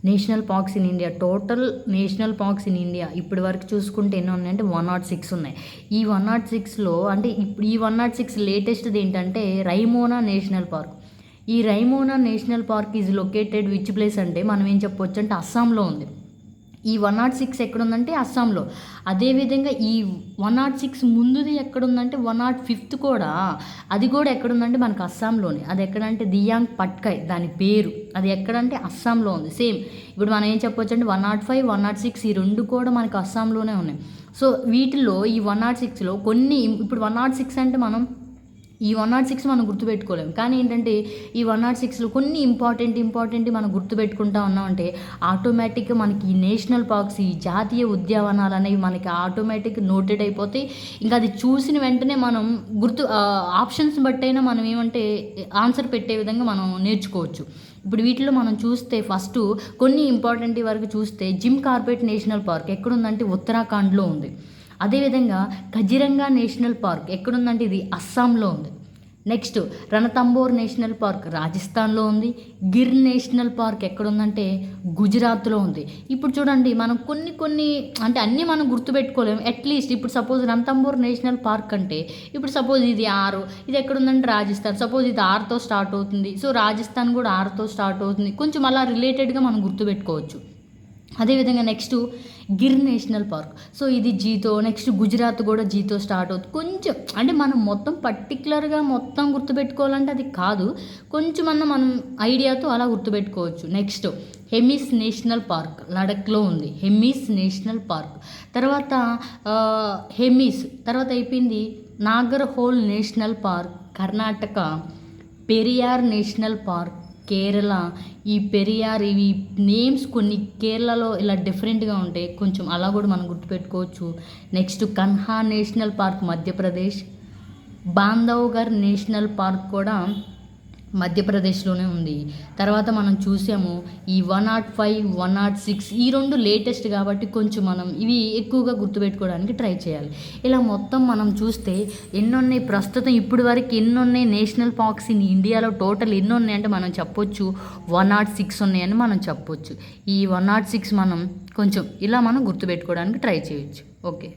National parks in India, total national parks in India ఇప్పటి వరకు చూసుకుంటే ఎన్ని ఉన్నాయంటే 106 ఉన్నాయి. ఈ 106లో అంటే ఇప్పుడు ఈ 106 లేటెస్ట్ది ఏంటంటే రైమోనా నేషనల్ పార్క్. ఈ Raimona national park is located which place అంటే మనం ఏం చెప్పొచ్చు అంటే అస్సాంలో ఉంది. ఈ 106 ఎక్కడుందంటే అస్సాంలో. అదేవిధంగా ఈ 106 ముందుది ఎక్కడుందంటే 105th కూడా, అది కూడా ఎక్కడుందంటే మనకు అస్సాంలోనే. అది ఎక్కడంటే దియాంగ్ పట్కాయ్ దాని పేరు. అది ఎక్కడంటే అస్సాంలో ఉంది. సేమ్ ఇప్పుడు మనం ఏం చెప్పొచ్చు అంటే 105, 106 ఈ రెండు కూడా మనకు అస్సాంలోనే ఉన్నాయి. సో వీటిల్లో ఈ 106లో కొన్ని ఇప్పుడు 106 అంటే మనం ఈ 106 మనం గుర్తుపెట్టుకోలేము. కానీ ఏంటంటే ఈ 106లో కొన్ని ఇంపార్టెంట్ మనం గుర్తుపెట్టుకుంటా ఉన్నామంటే ఆటోమేటిక్గా మనకి ఈ నేషనల్ పార్క్స్, ఈ జాతీయ ఉద్యానవనాలు అనేవి మనకి ఆటోమేటిక్ నోటెడ్ అయిపోతాయి. ఇంకా అది చూసిన వెంటనే మనం ఆప్షన్స్ బట్టైనా మనం ఏమంటే ఆన్సర్ పెట్టే విధంగా మనం నేర్చుకోవచ్చు. ఇప్పుడు వీటిలో మనం చూస్తే ఫస్ట్ కొన్ని ఇంపార్టెంట్ వరకు చూస్తే జిమ్ కార్బెట్ నేషనల్ పార్క్ ఎక్కడుందంటే ఉత్తరాఖండ్లో ఉంది. అదేవిధంగా కజిరంగా నేషనల్ పార్క్ ఎక్కడుందంటే ఇది అస్సాంలో ఉంది. నెక్స్ట్ రణతంబోర్ నేషనల్ పార్క్ రాజస్థాన్లో ఉంది. గిర్ నేషనల్ పార్క్ ఎక్కడుందంటే గుజరాత్లో ఉంది. ఇప్పుడు చూడండి మనం కొన్ని అంటే అన్నీ మనం గుర్తుపెట్టుకోలేము. అట్లీస్ట్ ఇప్పుడు సపోజ్ రణతంబోర్ నేషనల్ పార్క్ అంటే ఇప్పుడు సపోజ్ ఇది 6, ఇది ఎక్కడుందంటే రాజస్థాన్. సపోజ్ ఇది 6తో స్టార్ట్ అవుతుంది, సో రాజస్థాన్ కూడా 6తో స్టార్ట్ అవుతుంది. కొంచెం అలా రిలేటెడ్గా మనం గుర్తుపెట్టుకోవచ్చు. అదేవిధంగా next Gir national park, so ఇది జీతో. నెక్స్ట్ గుజరాత్ కూడా జీతో స్టార్ట్ అవుతుంది. కొంచెం అంటే మనం మొత్తం పర్టికులర్గా మొత్తం గుర్తుపెట్టుకోవాలంటే అది కాదు, కొంచెమన్నా మనం ఐడియాతో అలా గుర్తుపెట్టుకోవచ్చు. నెక్స్ట్ హెమిస్ నేషనల్ పార్క్ లడఖ్లో ఉంది. హెమిస్ నేషనల్ పార్క్ తర్వాత హెమిస్ తర్వాత అయిపోయింది. Nagarhole national park Karnataka. Periyar national park Kerala. ఈ పెరియార్ ఇవి నేమ్స్ కొన్ని కేరళలో ఇలా డిఫరెంట్గా ఉంటాయి, కొంచెం అలా కూడా మనం గుర్తుపెట్టుకోవచ్చు. Next Kanha national park Madhya Pradesh. Bandhavgarh national park కూడా మధ్యప్రదేశ్లోనే ఉంది. తర్వాత మనం చూసాము ఈ 105, 106 ఈ రెండు లేటెస్ట్ కాబట్టి కొంచెం మనం ఇవి ఎక్కువగా గుర్తుపెట్టుకోవడానికి ట్రై చేయాలి. ఇలా మొత్తం మనం చూస్తే ఎన్నున్నాయి ప్రస్తుతం ఇప్పటి వరకు ఎన్నున్నాయి నేషనల్ పార్క్స్ ఇన్ ఇండియాలో టోటల్ ఎన్ని ఉన్నాయంటే మనం చెప్పొచ్చు 106 ఉన్నాయని మనం చెప్పొచ్చు. ఈ 106 మనం కొంచెం ఇలా మనం గుర్తుపెట్టుకోవడానికి ట్రై చేయొచ్చు. ఓకే.